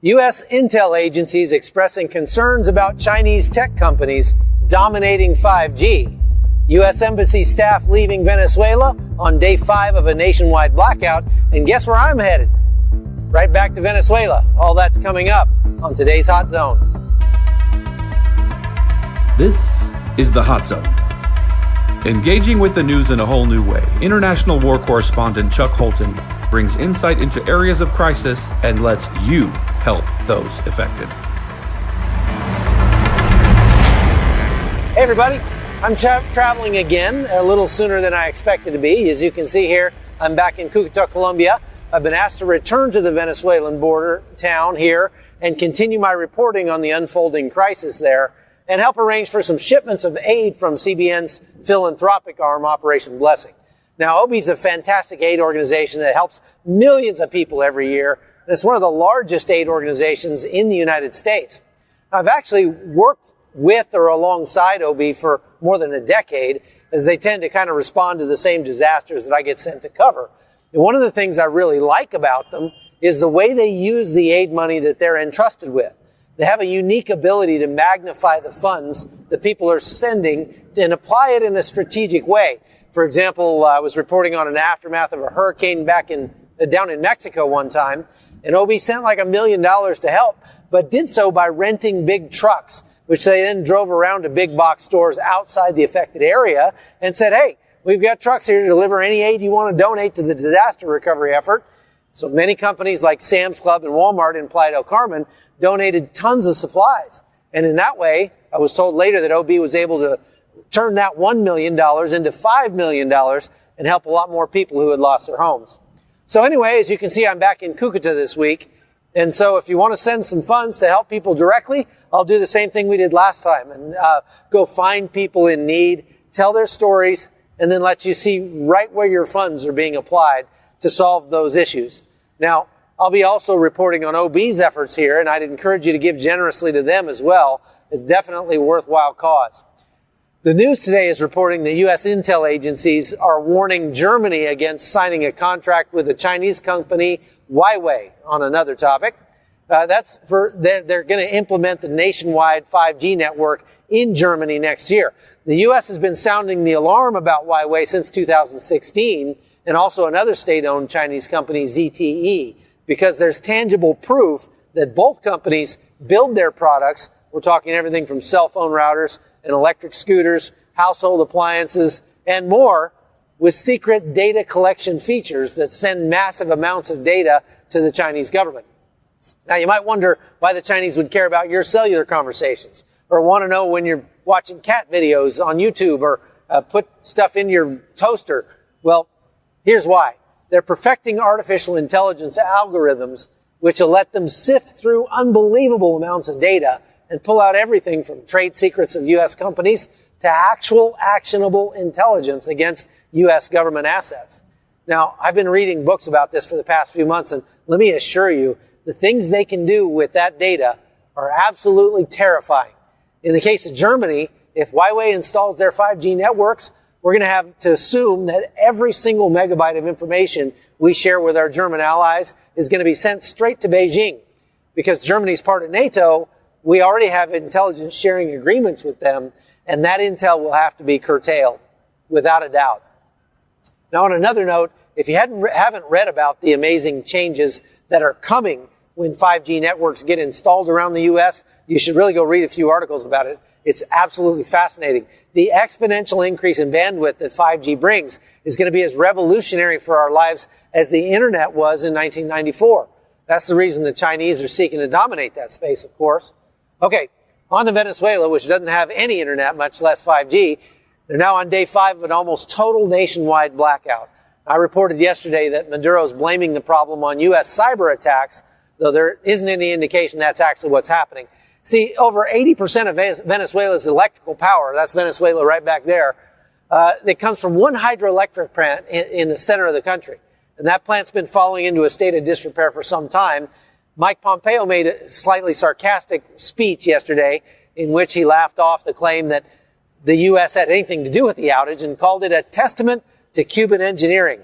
U.S. intel agencies expressing concerns about Chinese tech companies dominating 5G. U.S. Embassy staff leaving Venezuela on day 5 of a nationwide blackout. And guess where I'm headed? Right back to Venezuela. All that's coming up on today's Hot Zone. This is the Hot Zone. Engaging with the news in a whole new way, international war correspondent Chuck Holton brings insight into areas of crisis and lets you help those affected. Hey everybody, I'm traveling again a little sooner than I expected to be. As you can see here, I'm back in Cucuta, Colombia. I've been asked to return to the Venezuelan border town here and continue my reporting on the unfolding crisis there and help arrange for some shipments of aid from CBN's philanthropic arm, Operation Blessing. Now, OBI is a fantastic aid organization that helps millions of people every year. And it's one of the largest aid organizations in the United States. I've actually worked with or alongside OBI for more than a decade, as they tend to kind of respond to the same disasters that I get sent to cover. And one of the things I really like about them is the way they use the aid money that they're entrusted with. They have a unique ability to magnify the funds that people are sending and apply it in a strategic way. For example, I was reporting on an aftermath of a hurricane down in Mexico one time, and OB sent like $1 million to help, but did so by renting big trucks, which they then drove around to big box stores outside the affected area and said, hey, we've got trucks here to deliver any aid you want to donate to the disaster recovery effort. So many companies like Sam's Club and Walmart in Playa del Carmen donated tons of supplies. And in that way, I was told later that OB was able to turn that $1 million into $5 million and help a lot more people who had lost their homes. So anyway, as you can see, I'm back in Cucuta this week. And so if you want to send some funds to help people directly, I'll do the same thing we did last time and go find people in need, tell their stories, and then let you see right where your funds are being applied to solve those issues. Now, I'll be also reporting on OB's efforts here, and I'd encourage you to give generously to them as well. It's definitely a worthwhile cause. The news today is reporting that U.S. intel agencies are warning Germany against signing a contract with the Chinese company Huawei on another topic. They're going to implement the nationwide 5G network in Germany next year. The U.S. has been sounding the alarm about Huawei since 2016, and also another state-owned Chinese company, ZTE, because there's tangible proof that both companies build their products. We're talking everything from cell phone routers and electric scooters, household appliances, and more, with secret data collection features that send massive amounts of data to the Chinese government. Now, you might wonder why the Chinese would care about your cellular conversations, or want to know when you're watching cat videos on YouTube, or put stuff in your toaster. Well, here's why. They're perfecting artificial intelligence algorithms, which will let them sift through unbelievable amounts of data and pull out everything from trade secrets of U.S. companies to actual actionable intelligence against U.S. government assets. Now, I've been reading books about this for the past few months, and let me assure you, the things they can do with that data are absolutely terrifying. In the case of Germany, if Huawei installs their 5G networks, we're going to have to assume that every single megabyte of information we share with our German allies is going to be sent straight to Beijing. Because Germany's part of NATO, we already have intelligence sharing agreements with them, and that intel will have to be curtailed, without a doubt. Now, on another note, if you haven't read about the amazing changes that are coming when 5G networks get installed around the U.S., you should really go read a few articles about it. It's absolutely fascinating. The exponential increase in bandwidth that 5G brings is going to be as revolutionary for our lives as the internet was in 1994. That's the reason the Chinese are seeking to dominate that space, of course. Okay, on to Venezuela, which doesn't have any internet, much less 5G. They're now on day 5 of an almost total nationwide blackout. I reported yesterday that Maduro's blaming the problem on U.S. cyber attacks, though there isn't any indication that's actually what's happening. See, over 80% of Venezuela's electrical power, that's Venezuela right back there, that comes from one hydroelectric plant in the center of the country. And that plant's been falling into a state of disrepair for some time. Mike Pompeo made a slightly sarcastic speech yesterday in which he laughed off the claim that the U.S. had anything to do with the outage and called it a testament to Cuban engineering.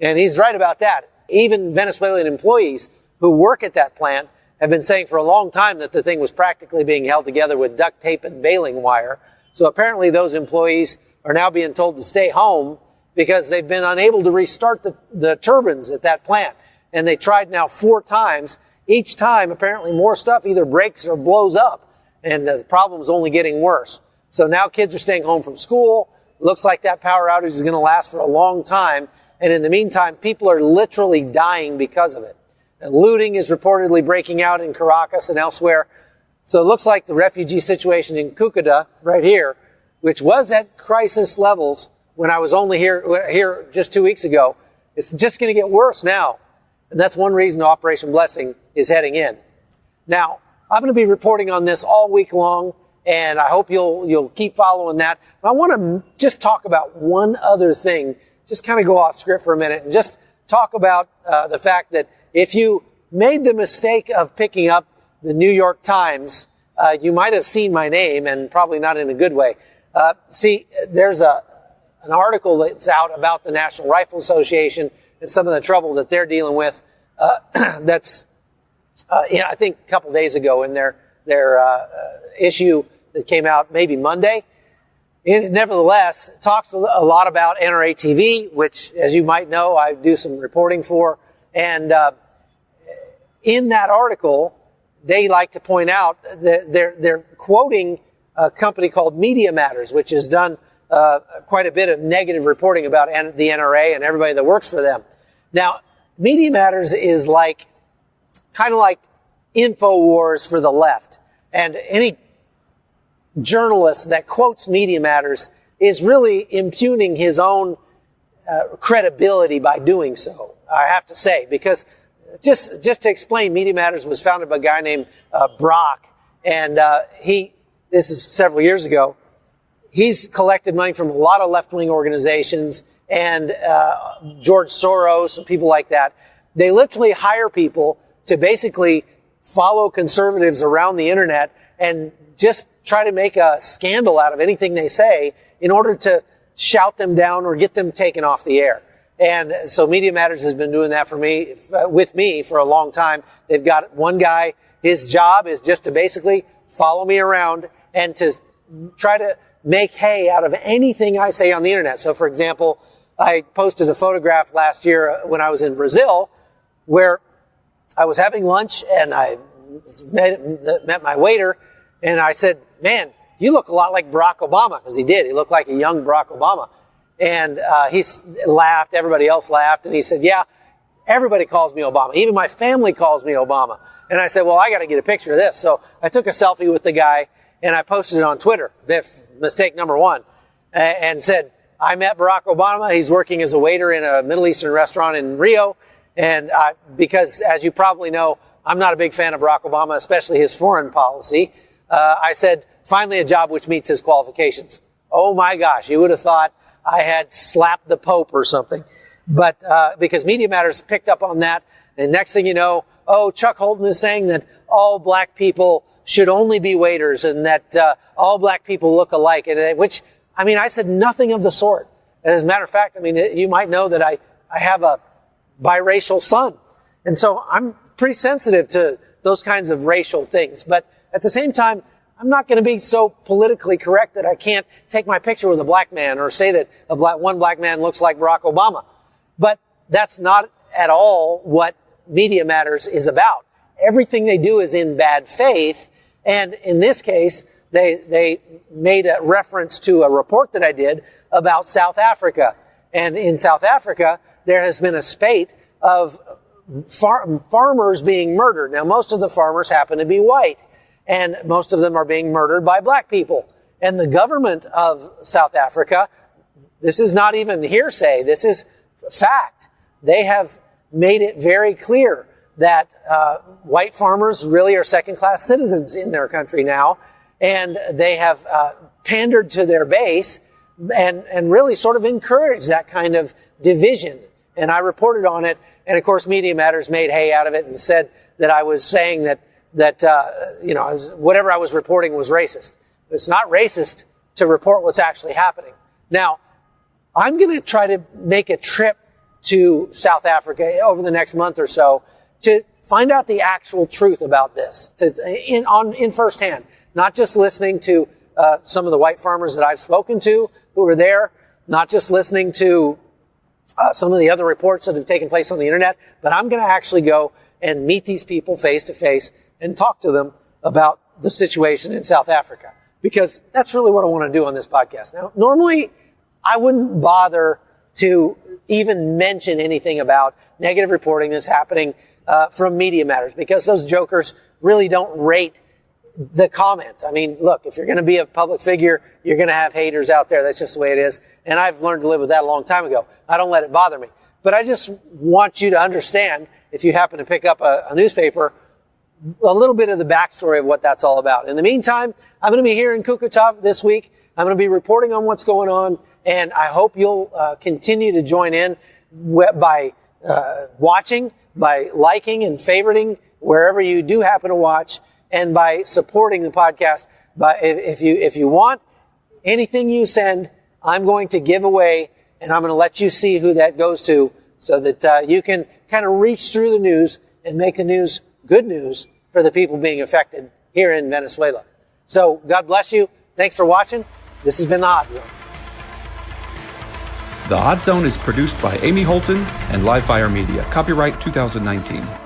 And he's right about that. Even Venezuelan employees who work at that plant have been saying for a long time that the thing was practically being held together with duct tape and baling wire. So apparently those employees are now being told to stay home because they've been unable to restart the turbines at that plant. And they tried now 4 times. Each time, apparently more stuff either breaks or blows up. And the problem's only getting worse. So now kids are staying home from school. Looks like that power outage is going to last for a long time. And in the meantime, people are literally dying because of it. And looting is reportedly breaking out in Caracas and elsewhere. So it looks like the refugee situation in Cucuta, right here, which was at crisis levels when I was only here just 2 weeks ago, it's just going to get worse now. And that's one reason Operation Blessing is heading in. Now, I'm going to be reporting on this all week long, and I hope you'll keep following that. I want to just talk about one other thing, just kind of go off script for a minute, and just talk about the fact that if you made the mistake of picking up the New York Times, you might have seen my name, and probably not in a good way. See, there's an article that's out about the National Rifle Association and some of the trouble that they're dealing with. That's, I think a couple days ago in their issue that came out maybe Monday. It nevertheless talks a lot about NRA TV, which, as you might know, I do some reporting for. And in that article, they like to point out that they're quoting a company called Media Matters, which has done quite a bit of negative reporting about the NRA and everybody that works for them. Now, Media Matters is kind of like InfoWars for the left. And any journalist that quotes Media Matters is really impugning his own credibility by doing so, I have to say. Because just to explain, Media Matters was founded by a guy named Brock. And this is several years ago. He's collected money from a lot of left-wing organizations and George Soros and people like that. They literally hire people to basically follow conservatives around the internet and just try to make a scandal out of anything they say in order to shout them down or get them taken off the air. And so Media Matters has been doing that with me for a long time. They've got one guy, his job is just to basically follow me around and to try to make hay out of anything I say on the internet. So, for example, I posted a photograph last year when I was in Brazil where I was having lunch and I met my waiter and I said, "Man, you look a lot like Barack Obama," because he did. He looked like a young Barack Obama. And he laughed. Everybody else laughed. And he said, "Yeah, everybody calls me Obama. Even my family calls me Obama." And I said, "Well, I got to get a picture of this." So I took a selfie with the guy and I posted it on Twitter. Mistake number 1. And said, "I met Barack Obama. He's working as a waiter in a Middle Eastern restaurant in Rio." And because, as you probably know, I'm not a big fan of Barack Obama, especially his foreign policy. I said, "Finally a job which meets his qualifications." Oh my gosh, you would have thought I had slapped the Pope or something. But because Media Matters picked up on that, and next thing you know, Chuck Holton is saying that all black people should only be waiters and that all black people look alike. And which, I said nothing of the sort. As a matter of fact, you might know that I have a biracial son. And so I'm pretty sensitive to those kinds of racial things. But at the same time, I'm not going to be so politically correct that I can't take my picture with a black man or say that one black man looks like Barack Obama. But that's not at all what Media Matters is about. Everything they do is in bad faith. And in this case, they made a reference to a report that I did about South Africa. And in South Africa, there has been a spate of farmers being murdered. Now, most of the farmers happen to be white, and most of them are being murdered by black people. And the government of South Africa, this is not even hearsay, this is fact. They have made it very clear that white farmers really are second-class citizens in their country now, and they have pandered to their base and really sort of encouraged that kind of division. And I reported on it, and of course Media Matters made hay out of it and said that I was saying that whatever I was reporting was racist. It's not racist to report what's actually happening. Now, I'm going to try to make a trip to South Africa over the next month or so to find out the actual truth about this in firsthand, not just listening to some of the white farmers that I've spoken to who were there, not just listening to some of the other reports that have taken place on the internet, but I'm going to actually go and meet these people face to face and talk to them about the situation in South Africa, because that's really what I want to do on this podcast. Now, normally I wouldn't bother to even mention anything about negative reporting that's happening from Media Matters, because those jokers really don't rate the comments. I mean, look, if you're going to be a public figure, you're going to have haters out there. That's just the way it is. And I've learned to live with that a long time ago. I don't let it bother me. But I just want you to understand, if you happen to pick up a newspaper, a little bit of the backstory of what that's all about. In the meantime, I'm going to be here in Cucuta this week. I'm going to be reporting on what's going on, and I hope you'll continue to join in by watching, by liking and favoriting wherever you do happen to watch, and by supporting the podcast. But if you want anything you send, I'm going to give away, and I'm going to let you see who that goes to, so that you can kind of reach through the news and make the news good news for the people being affected here in Venezuela. So God bless you. Thanks for watching. This has been The Hot Zone. The Hot Zone is produced by Amy Holton and Livefire Media. Copyright 2019.